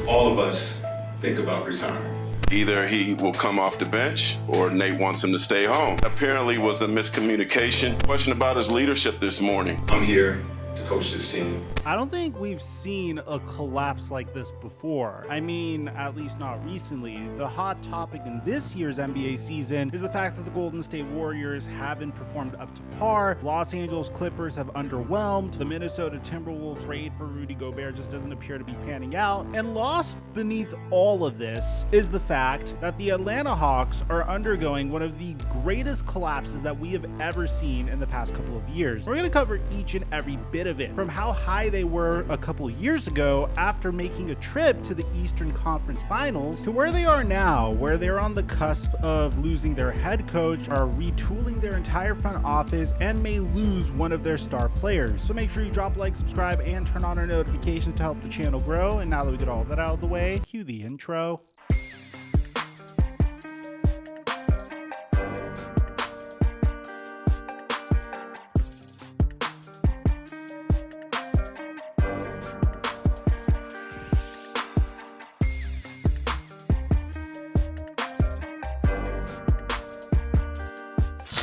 all of us think about retiring. Either he will come off the bench or Nate wants him to stay home. Apparently was a miscommunication. Question about his leadership this morning. I'm here to coach this team. I don't think we've seen a collapse like this before. I mean, at least not recently. The hot topic in this year's NBA season is the fact that the Golden State Warriors haven't performed up to par. Los Angeles Clippers have underwhelmed. The Minnesota Timberwolves trade for Rudy Gobert just doesn't appear to be panning out. And lost beneath all of this is the fact that the Atlanta Hawks are undergoing one of the greatest collapses that we have ever seen in the past couple of years. We're going to cover each and every bit of it, from how high they were a couple years ago after making a trip to the Eastern Conference Finals to where they are now, where they're on the cusp of losing their head coach, are retooling their entire front office, and may lose one of their star players. So make sure you drop a like, subscribe, and turn on our notifications to help the channel grow. And now that we get all that out of the way, cue the intro.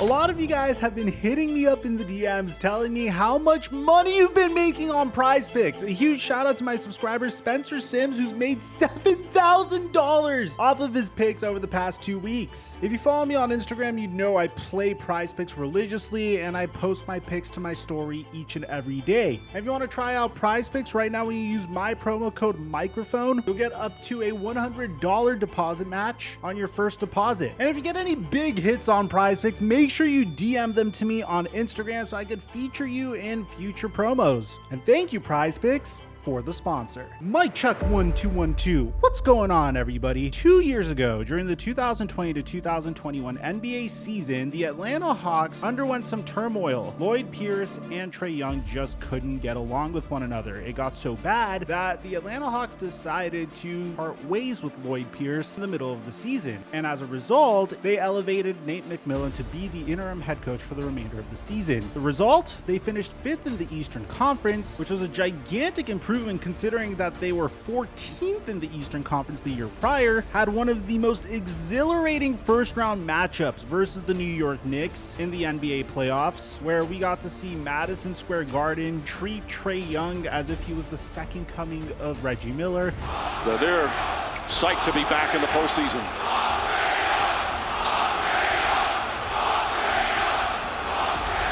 A lot of you guys have been hitting me up in the DMs telling me how much money you've been making on Prize Picks. A huge shout out to my subscriber Spencer Sims, who's made $7,000 off of his picks over the past 2 weeks. If you follow me on Instagram, you know I play Prize Picks religiously and I post my picks to my story each and every day. And if you want to try out Prize Picks right now, when you use my promo code microphone, you'll get up to a $100 deposit match on your first deposit. And if you get any big hits on Prize Picks, make sure you DM them to me on Instagram so I could feature you in future promos. And thank you, Prize Picks, for the sponsor. Mike Chuck 1212. What's going on, everybody? 2 years ago, during the 2020 to 2021 NBA season, the Atlanta Hawks underwent some turmoil. Lloyd Pierce and Trae Young just couldn't get along with one another. It got so bad that the Atlanta Hawks decided to part ways with Lloyd Pierce in the middle of the season. And as a result, they elevated Nate McMillan to be the interim head coach for the remainder of the season. The result? They finished 5th in the Eastern Conference, which was a gigantic improvement considering that they were 14th in the Eastern Conference the year prior, had one of the most exhilarating first round matchups versus the New York Knicks in the NBA playoffs, where we got to see Madison Square Garden treat Trae Young as if he was the second coming of Reggie Miller. So they're psyched to be back in the postseason.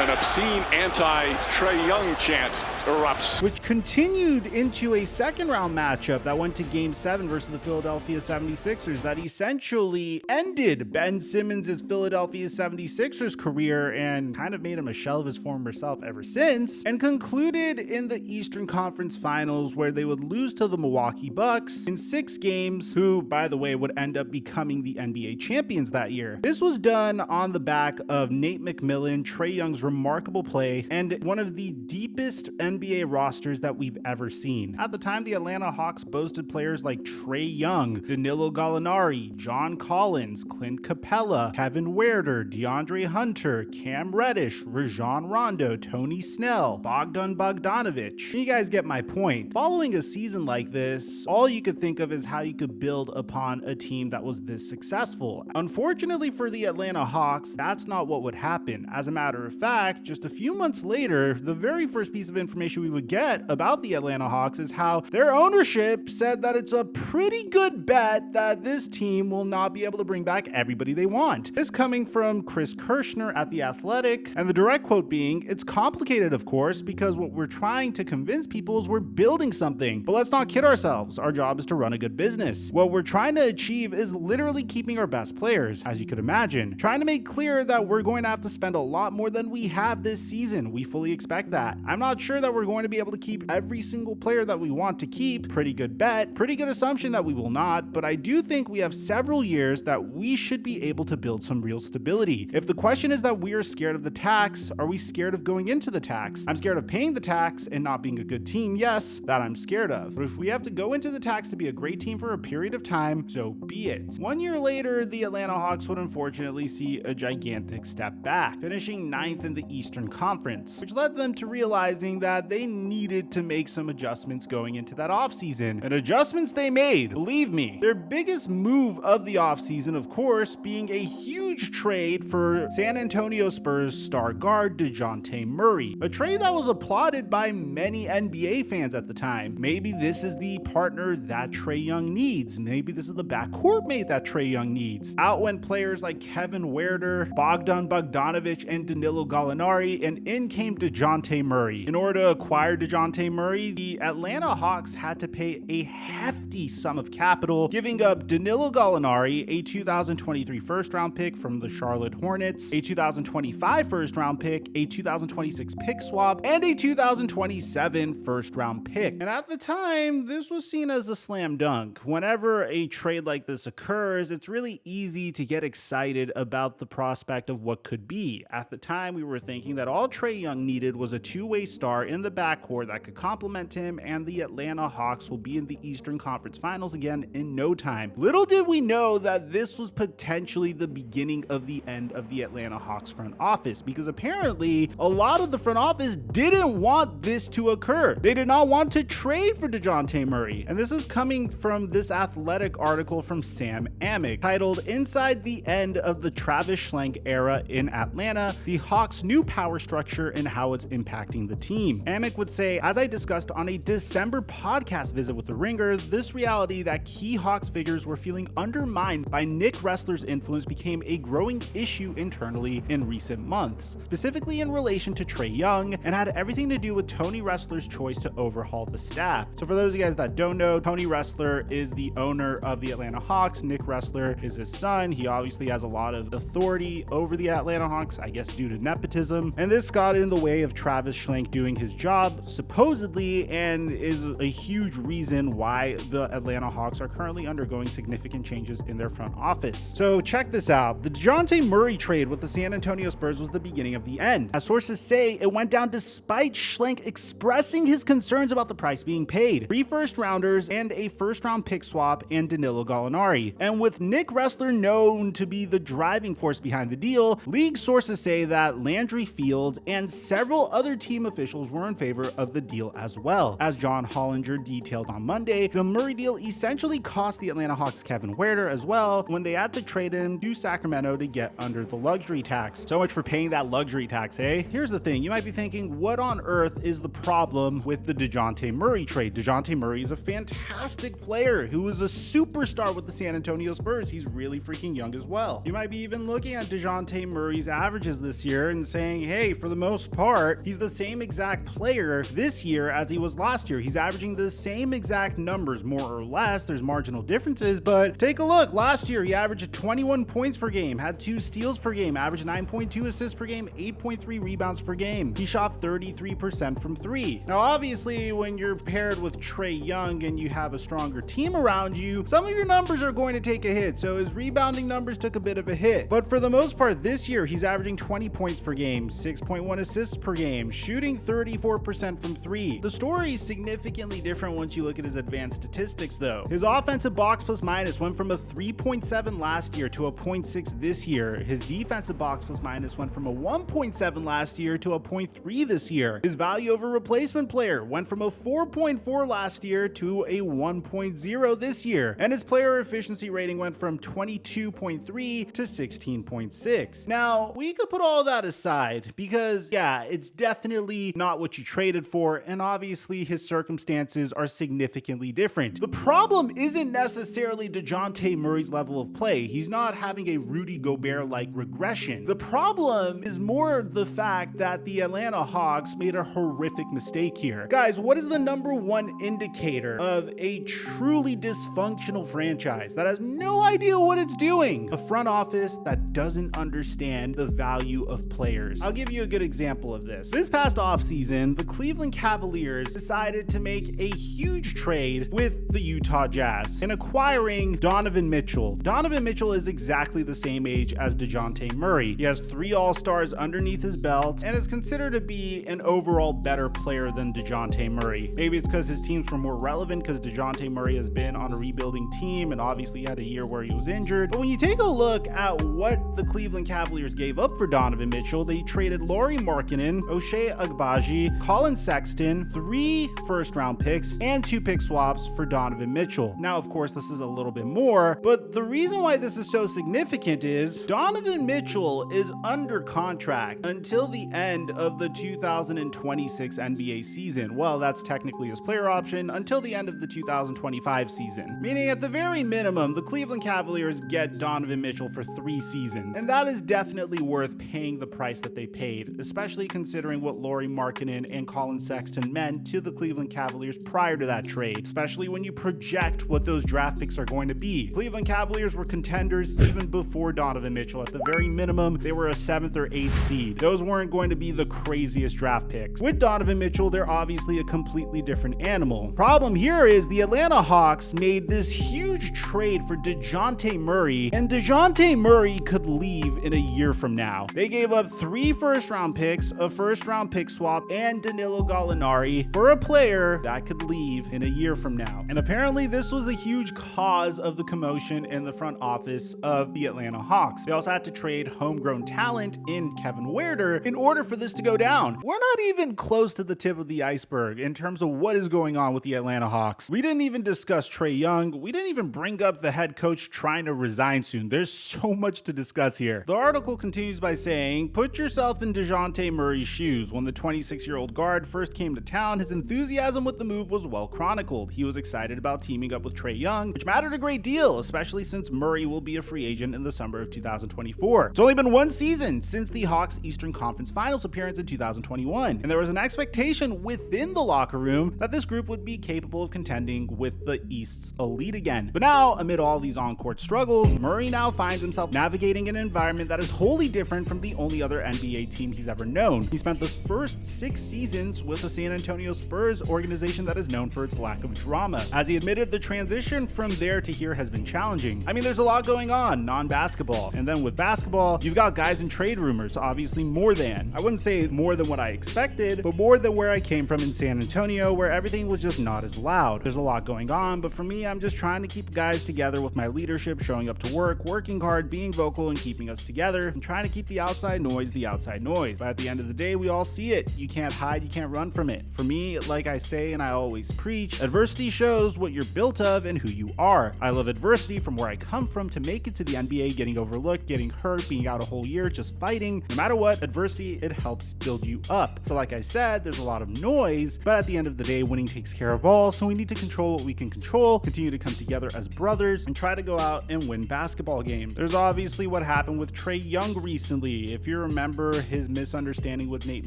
An obscene anti-Trae Young chant erupts, which continued into a second round matchup that went to Game 7 versus the Philadelphia 76ers that essentially ended Ben Simmons' Philadelphia 76ers career and kind of made him a shell of his former self ever since, and concluded in the Eastern Conference Finals, where they would lose to the Milwaukee Bucks in 6 games, who, by the way, would end up becoming the NBA champions that year. This was done on the back of Nate McMillan, Trae Young's remarkable play, and one of the deepest NBA rosters that we've ever seen. At the time, the Atlanta Hawks boasted players like Trae Young, Danilo Gallinari, John Collins, Clint Capella, Kevin Werder, DeAndre Hunter, Cam Reddish, Rajon Rondo, Tony Snell, Bogdan Bogdanovic. You guys get my point. Following a season like this, all you could think of is how you could build upon a team that was this successful. Unfortunately for the Atlanta Hawks, that's not what would happen. As a matter of fact, just a few months later, the very first piece of information we would get about the Atlanta Hawks is how their ownership said that it's a pretty good bet that this team will not be able to bring back everybody they want. This coming from Chris Kirschner at The Athletic, and the direct quote being, "It's complicated, of course, because what we're trying to convince people is we're building something. But let's not kid ourselves. Our job is to run a good business. What we're trying to achieve is literally keeping our best players, as you could imagine. Trying to make clear that we're going to have to spend a lot more than we have this season. We fully expect that. I'm not sure that we're going to be able to keep every single player that we want to keep. Pretty good bet, pretty good assumption that we will not, but I do think we have several years that we should be able to build some real stability. If the question is that we are scared of the tax, are we scared of going into the tax? I'm scared of paying the tax and not being a good team. Yes, that I'm scared of. But if we have to go into the tax to be a great team for a period of time, so be it." 1 year later, the Atlanta Hawks would unfortunately see a gigantic step back, finishing 9th in the Eastern Conference, which led them to realizing that that they needed to make some adjustments going into that offseason. And adjustments they made, believe me. Their biggest move of the offseason, of course, being a huge trade for San Antonio Spurs star guard DeJounte Murray. A trade that was applauded by many NBA fans at the time. Maybe this is the partner that Trae Young needs. Maybe this is the backcourt mate that Trae Young needs. Out went players like Kevin Werder, Bogdan Bogdanovic, and Danilo Gallinari, and in came DeJounte Murray. In order to acquire DeJounte Murray, the Atlanta Hawks had to pay a hefty sum of capital, giving up Danilo Gallinari, a 2023 first-round pick from the Charlotte Hornets, a 2025 first-round pick, a 2026 pick swap, and a 2027 first-round pick. And at the time, this was seen as a slam dunk. Whenever a trade like this occurs, it's really easy to get excited about the prospect of what could be. At the time, we were thinking that all Trae Young needed was a two-way star in the backcourt that could complement him, and the Atlanta Hawks will be in the Eastern Conference Finals again in no time. Little did we know that this was potentially the beginning of the end of the Atlanta Hawks front office, because apparently a lot of the front office didn't want this to occur. They did not want to trade for DeJounte Murray. And this is coming from this Athletic article from Sam Amick titled "Inside the End of the Travis Schlenk Era in Atlanta, the Hawks' New Power Structure and How It's Impacting the Team." Amick would say, "As I discussed on a December podcast visit with The Ringer, this reality that key Hawks figures were feeling undermined by Nick Ressler's influence became a growing issue internally in recent months, specifically in relation to Trae Young, and had everything to do with Tony Ressler's choice to overhaul the staff." So for those of you guys that don't know, Tony Ressler is the owner of the Atlanta Hawks. Nick Ressler is his son. He obviously has a lot of authority over the Atlanta Hawks, I guess due to nepotism. And this got in the way of Travis Schlenk doing his job, supposedly, and is a huge reason why the Atlanta Hawks are currently undergoing significant changes in their front office. So check this out. The DeJounte Murray trade with the San Antonio Spurs was the beginning of the end. As sources say, it went down despite Schlenk expressing his concerns about the price being paid. 3 first-rounders and a first-round pick swap and Danilo Gallinari. And with Nick Ressler known to be the driving force behind the deal, league sources say that Landry Fields and several other team officials were in favor of the deal as well. As John Hollinger detailed on Monday, the Murray deal essentially cost the Atlanta Hawks Kevin Werder as well when they had to trade him to Sacramento to get under the luxury tax. So much for paying that luxury tax, eh? Here's the thing, you might be thinking, what on earth is the problem with the DeJounte Murray trade? DeJounte Murray is a fantastic player who is a superstar with the San Antonio Spurs. He's really freaking young as well. You might be even looking at DeJounte Murray's averages this year and saying, hey, for the most part, he's the same exact player this year as he was last year. He's averaging the same exact numbers, more or less. There's marginal differences, but take a look. Last year, he averaged 21 points per game, had 2 steals per game, averaged 9.2 assists per game, 8.3 rebounds per game. He shot 33% from 3. Now, obviously, when you're paired with Trae Young and you have a stronger team around you, some of your numbers are going to take a hit. So his rebounding numbers took a bit of a hit. But for the most part, this year, he's averaging 20 points per game, 6.1 assists per game, shooting 34% from 3. The story is significantly different once you look at his advanced statistics, though. His offensive box plus minus went from a 3.7 last year to a 0.6 this year. His defensive box plus minus went from a 1.7 last year to a 0.3 this year. His value over replacement player went from a 4.4 last year to a 1.0 this year. And his player efficiency rating went from 22.3 to 16.6. Now, we could put all that aside because, yeah, it's definitely not what you traded for, and obviously his circumstances are significantly different. The problem isn't necessarily DeJounte Murray's level of play. He's not having a Rudy Gobert-like regression. The problem is more the fact that the Atlanta Hawks made a horrific mistake here. Guys, what is the #1 indicator of a truly dysfunctional franchise that has no idea what it's doing? A front office that doesn't understand the value of players. I'll give you a good example of this. This past offseason, the Cleveland Cavaliers decided to make a huge trade with the Utah Jazz in acquiring Donovan Mitchell. Donovan Mitchell is exactly the same age as DeJounte Murray. He has 3 All-Stars underneath his belt and is considered to be an overall better player than DeJounte Murray. Maybe it's because his teams were more relevant because DeJounte Murray has been on a rebuilding team and obviously had a year where he was injured. But when you take a look at what the Cleveland Cavaliers gave up for Donovan Mitchell, they traded Lauri Markkanen, Ochai Agbaji, Colin Sexton, 3 first-round picks, and 2 pick swaps for Donovan Mitchell. Now, of course, this is a little bit more, but the reason why this is so significant is Donovan Mitchell is under contract until the end of the 2026 NBA season. Well, that's technically his player option until the end of the 2025 season. Meaning at the very minimum, the Cleveland Cavaliers get Donovan Mitchell for 3 seasons. And that is definitely worth paying the price that they paid, especially considering what Lauri Markkanen and Colin Sexton meant to the Cleveland Cavaliers prior to that trade, especially when you project what those draft picks are going to be. Cleveland Cavaliers were contenders even before Donovan Mitchell. At the very minimum, they were a 7th or 8th seed. Those weren't going to be the craziest draft picks. With Donovan Mitchell, they're obviously a completely different animal. Problem here is the Atlanta Hawks made this huge trade for DeJounte Murray, and DeJounte Murray could leave in a year from now. They gave up 3 first-round picks, a first-round pick swap, and Danilo Gallinari for a player that could leave in a year from now. And apparently this was a huge cause of the commotion in the front office of the Atlanta Hawks. They also had to trade homegrown talent in Kevin Huerter in order for this to go down. We're not even close to the tip of the iceberg in terms of what is going on with the Atlanta Hawks. We didn't even discuss Trae Young. We didn't even bring up the head coach trying to resign soon. There's so much to discuss here. The article continues by saying, put yourself in DeJounte Murray's shoes. When the 26-year-old guard first came to town, his enthusiasm with the move was well chronicled. He was excited about teaming up with Trae Young, which mattered a great deal, especially since Murray will be a free agent in the summer of 2024. It's only been 1 season since the Hawks' Eastern Conference Finals appearance in 2021, and there was an expectation within the locker room that this group would be capable of contending with the East's elite again. But now, amid all these on-court struggles, Murray now finds himself navigating an environment that is wholly different from the only other NBA team he's ever known. He spent the first 6 seasons with the San Antonio Spurs, organization that is known for its lack of drama. As he admitted, the transition from there to here has been challenging. I mean, there's a lot going on, non-basketball. And then with basketball, you've got guys in trade rumors, obviously more than. I wouldn't say more than what I expected, but more than where I came from in San Antonio, where everything was just not as loud. There's a lot going on, but for me, I'm just trying to keep guys together with my leadership, showing up to work, working hard, being vocal, and keeping us together, and trying to keep the outside noise the outside noise. But at the end of the day, we all see it. You can't hide, you can't run from it. For me, like I say and I always preach, adversity shows what you're built of and who you are. I love adversity from where I come from to make it to the NBA, getting overlooked, getting hurt, being out a whole year, just fighting. No matter what, adversity, it helps build you up. So like I said, there's a lot of noise, but at the end of the day, winning takes care of all, so we need to control what we can control, continue to come together as brothers, and try to go out and win basketball games. There's obviously what happened with Trae Young recently. If you remember his misunderstanding with Nate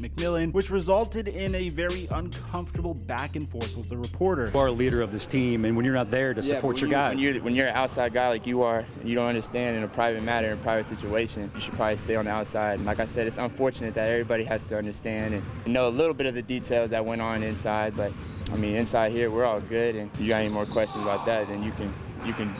McMillan, which resulted in a very uncomfortable back and forth with the reporter. You are a leader of this team, and when you're not there to support your guys. When you're an outside guy like you are, and you don't understand in a private matter, in a private situation, you should probably stay on the outside. And like I said, it's unfortunate that everybody has to understand and know a little bit of the details that went on inside, but I mean, inside here, we're all good, and if you got any more questions about that, then you can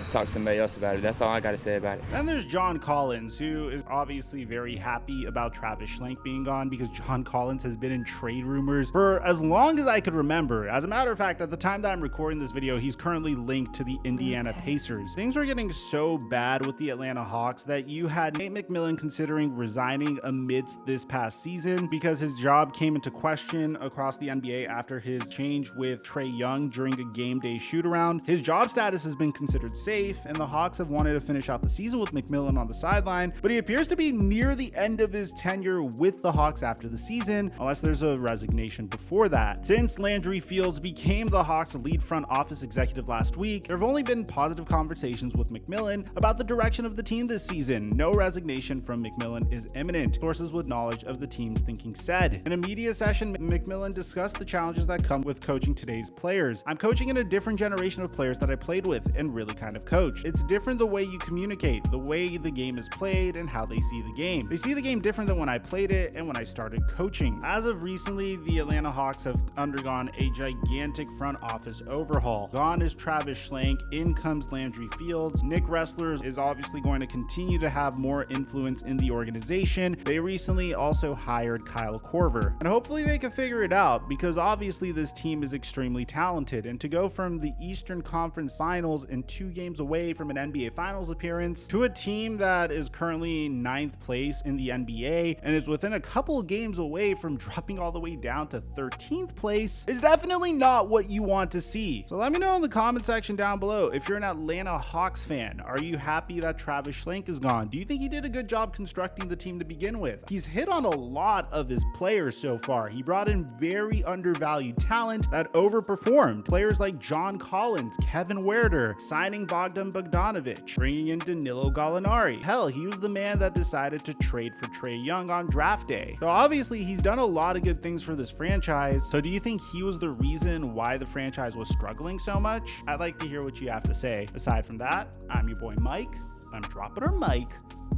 talk to somebody else about it. That's all I got to say about it. And there's John Collins, who is obviously very happy about Travis Schlenk being gone, because John Collins has been in trade rumors for as long as I could remember. As a matter of fact, at the time that I'm recording this video, he's currently linked to the Indiana Pacers. Things were getting so bad with the Atlanta Hawks that you had Nate McMillan considering resigning amidst this past season because his job came into question across the NBA after his change with Trae Young during a game day shoot-around. His job status has been considered safe, and the Hawks have wanted to finish out the season with McMillan on the sideline, but he appears to be near the end of his tenure with the Hawks after the season, unless there's a resignation before that. Since Landry Fields became the Hawks' lead front office executive last week, there have only been positive conversations with McMillan about the direction of the team this season. No resignation from McMillan is imminent, sources with knowledge of the team's thinking said. In a media session, McMillan discussed the challenges that come with coaching today's players. I'm coaching in a different generation of players that I played with and really kind of coach. It's different the way you communicate, the way the game is played, and how they see the game. They see the game different than when I played it and when I started coaching. As of recently, the Atlanta Hawks have undergone a gigantic front office overhaul. Gone is Travis Schlenk, in comes Landry Fields. Nick Ressler is obviously going to continue to have more influence in the organization. They recently also hired Kyle Korver, and hopefully they can figure it out, because obviously this team is extremely talented, and to go from the Eastern Conference Finals in 2 games away from an NBA Finals appearance to a team that is currently 9th place in the NBA and is within a couple of games away from dropping all the way down to 13th place is definitely not what you want to see. So let me know in the comment section down below. If you're an Atlanta Hawks fan, are you happy that Travis Schlenk is gone? Do you think he did a good job constructing the team to begin with? He's hit on a lot of his players so far. He brought in very undervalued talent that overperformed. Players like John Collins, Kevin Werder, signing Bogdan Bogdanovic, bringing in Danilo Gallinari. Hell, he was the man that decided to trade for Trae Young on draft day. So obviously he's done a lot of good things for this franchise. So do you think he was the reason why the franchise was struggling so much? I'd like to hear what you have to say. Aside from that, I'm your boy Mike. I'm dropping our mic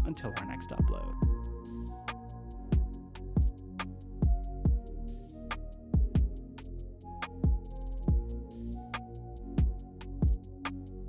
until our next upload.